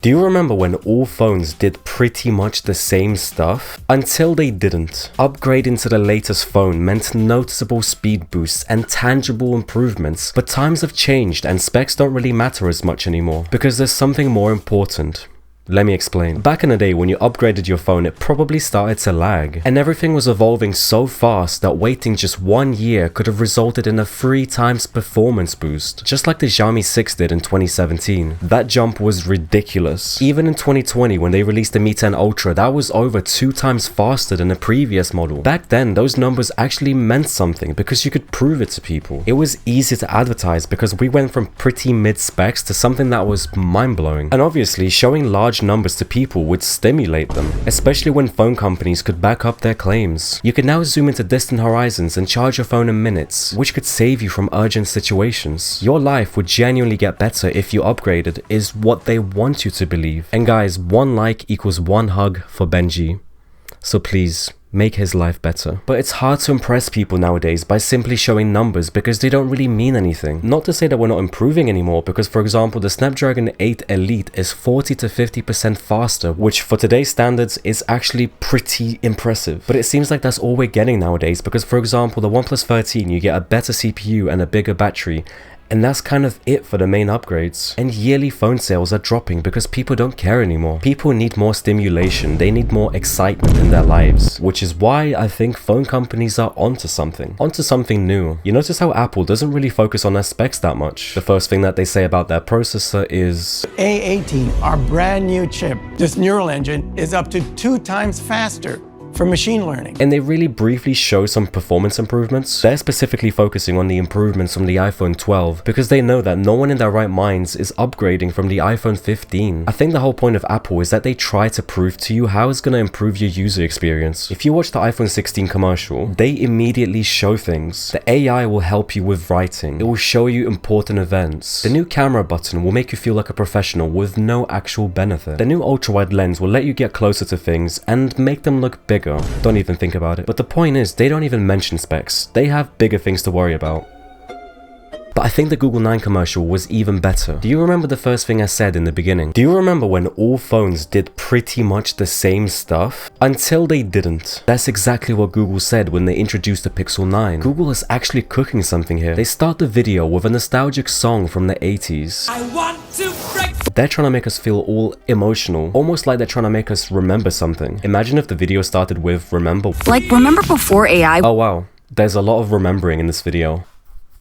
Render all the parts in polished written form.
Do you remember when all phones did pretty much the same stuff? Until they didn't. Upgrading to the latest phone meant noticeable speed boosts and tangible improvements, but times have changed and specs don't really matter as much anymore, because there's something more important. Let me explain. Back in the day when you upgraded your phone, it probably started to lag, and everything was evolving so fast that waiting just 1 year could have resulted in a 3 times performance boost, just like the Xiaomi 6 did in 2017. That jump was ridiculous. Even in 2020 when they released the Mi 10 Ultra, that was over 2 times faster than the previous model. Back then, those numbers actually meant something because you could prove it to people. It was easy to advertise because we went from pretty mid specs to something that was mind-blowing. And obviously, showing large numbers to people would stimulate them, especially when phone companies could back up their claims. You could now zoom into distant horizons and charge your phone in minutes, which could save you from urgent situations. Your life would genuinely get better if you upgraded, is what they want you to believe. And guys, 1 like equals 1 hug for Benji. So please, make his life better. But it's hard to impress people nowadays by simply showing numbers because they don't really mean anything. Not to say that we're not improving anymore, because for example the Snapdragon 8 Elite is 40 to 50% faster, which for today's standards is actually pretty impressive. But it seems like that's all we're getting nowadays, because for example the OnePlus 13, you get a better CPU and a bigger battery, and that's kind of it for the main upgrades. And yearly phone sales are dropping because people don't care anymore. People need more stimulation, they need more excitement in their lives, which is why I think phone companies are onto something new. You notice how Apple doesn't really focus on their specs that much. The first thing that they say about their processor is A18, our brand new chip. This neural engine is up to 2 times faster for machine learning. And they really briefly show some performance improvements. They're specifically focusing on the improvements from the iPhone 12 because they know that no one in their right minds is upgrading from the iPhone 15. I think the whole point of Apple is that they try to prove to you how it's going to improve your user experience. If you watch the iPhone 16 commercial, they immediately show things. The AI will help you with writing. It will show you important events. The new camera button will make you feel like a professional with no actual benefit. The new ultra-wide lens will let you get closer to things and make them look bigger. Don't even think about it. But the point is, they don't even mention specs. They have bigger things to worry about. But I think the Google 9 commercial was even better. Do you remember the first thing I said in the beginning? Do you remember when all phones did pretty much the same stuff? Until they didn't. That's exactly what Google said when they introduced the Pixel 9. Google is actually cooking something here. They start the video with a nostalgic song from the 80s. I want to break. They're trying to make us feel all emotional, almost like they're trying to make us remember something. Imagine if the video started with remember. Like, remember before AI? Oh wow, there's a lot of remembering in this video.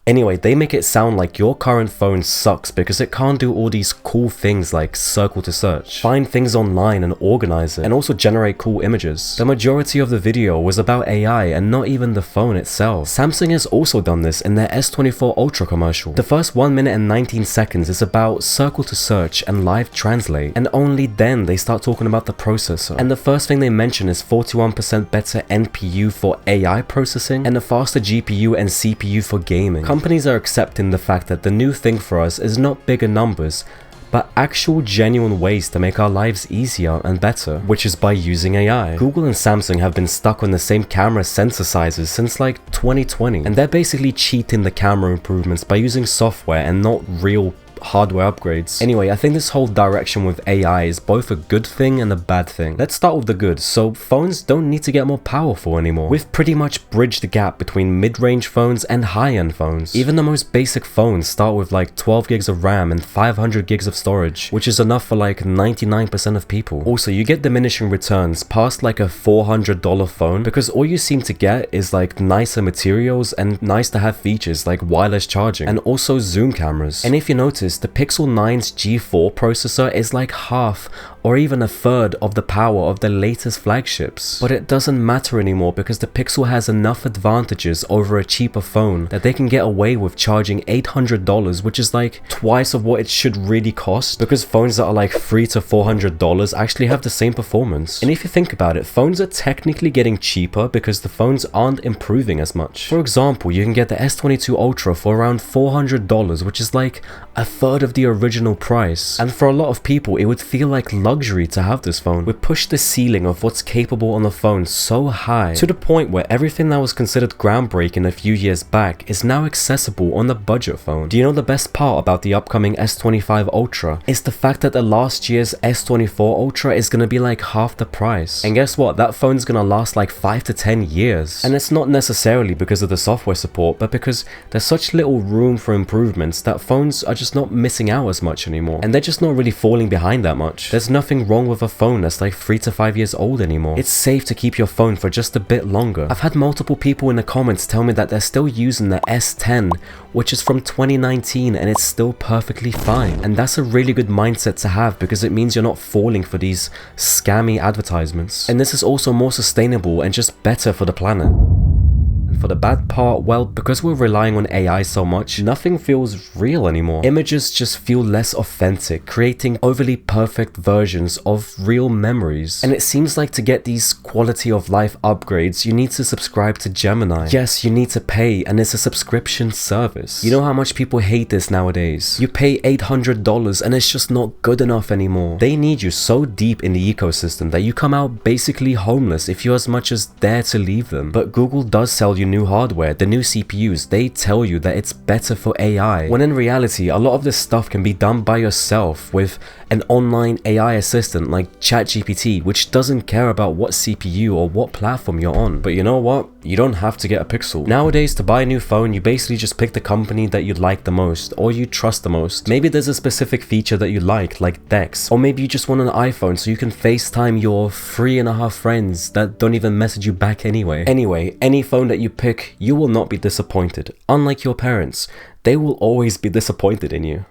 Anyway, they make it sound like your current phone sucks because it can't do all these cool things like circle to search, find things online and organize it, and also generate cool images. The majority of the video was about AI and not even the phone itself. Samsung has also done this in their S24 Ultra commercial. The first 1 minute and 19 seconds is about circle to search and live translate, and only then they start talking about the processor. And the first thing they mention is 41% better NPU for AI processing and a faster GPU and CPU for gaming. Companies are accepting the fact that the new thing for us is not bigger numbers, but actual genuine ways to make our lives easier and better, which is by using AI. Google and Samsung have been stuck on the same camera sensor sizes since like 2020, and they're basically cheating the camera improvements by using software and not real hardware upgrades. Anyway, I think this whole direction with AI is both a good thing and a bad thing. Let's start with the good. So phones don't need to get more powerful anymore. We've pretty much bridged the gap between mid-range phones and high-end phones. Even the most basic phones start with like 12 gigs of RAM and 500 gigs of storage, which is enough for like 99% of people. Also, you get diminishing returns past like a $400 phone because all you seem to get is like nicer materials and nice to have features like wireless charging and also zoom cameras. And if you notice, the Pixel 9's G4 processor is like half or even a third of the power of the latest flagships. But it doesn't matter anymore because the Pixel has enough advantages over a cheaper phone that they can get away with charging $800, which is like twice of what it should really cost, because phones that are like $300 to $400 actually have the same performance. And if you think about it, phones are technically getting cheaper because the phones aren't improving as much. For example, you can get the S22 Ultra for around $400, which is like a third of the original price. And for a lot of people, it would feel like luxury to have this phone. We pushed the ceiling of what's capable on the phone so high, to the point where everything that was considered groundbreaking a few years back is now accessible on the budget phone. Do you know the best part about the upcoming S25 Ultra? It's the fact that the last year's S24 Ultra is gonna be like half the price. And guess what? That phone's gonna last like 5 to 10 years. And it's not necessarily because of the software support, but because there's such little room for improvements that phones are just not missing out as much anymore. And they're just not really falling behind that much. There's nothing wrong with a phone that's like 3 to 5 years old anymore. It's safe to keep your phone for just a bit longer. I've had multiple people in the comments tell me that they're still using the S10, which is from 2019, and it's still perfectly fine. And that's a really good mindset to have, because it means you're not falling for these scammy advertisements. And this is also more sustainable and just better for the planet. And for the bad part, well, because we're relying on AI so much, nothing feels real anymore. Images just feel less authentic, creating overly perfect versions of real memories. And it seems like to get these quality of life upgrades, you need to subscribe to Gemini. Yes, you need to pay, and it's a subscription service. You know how much people hate this nowadays? You pay $800 and it's just not good enough anymore. They need you so deep in the ecosystem that you come out basically homeless if you as much as dare to leave them. But Google does sell you new hardware, the new CPUs. They tell you that it's better for AI, when in reality, a lot of this stuff can be done by yourself with an online AI assistant like ChatGPT, which doesn't care about what CPU or what platform you're on. But you know what? You don't have to get a Pixel. Nowadays, to buy a new phone, you basically just pick the company that you like the most, or you trust the most. Maybe there's a specific feature that you like Dex, or maybe you just want an iPhone so you can FaceTime your 3.5 friends that don't even message you back anyway. Anyway, any phone that you pick, you will not be disappointed. Unlike your parents, they will always be disappointed in you.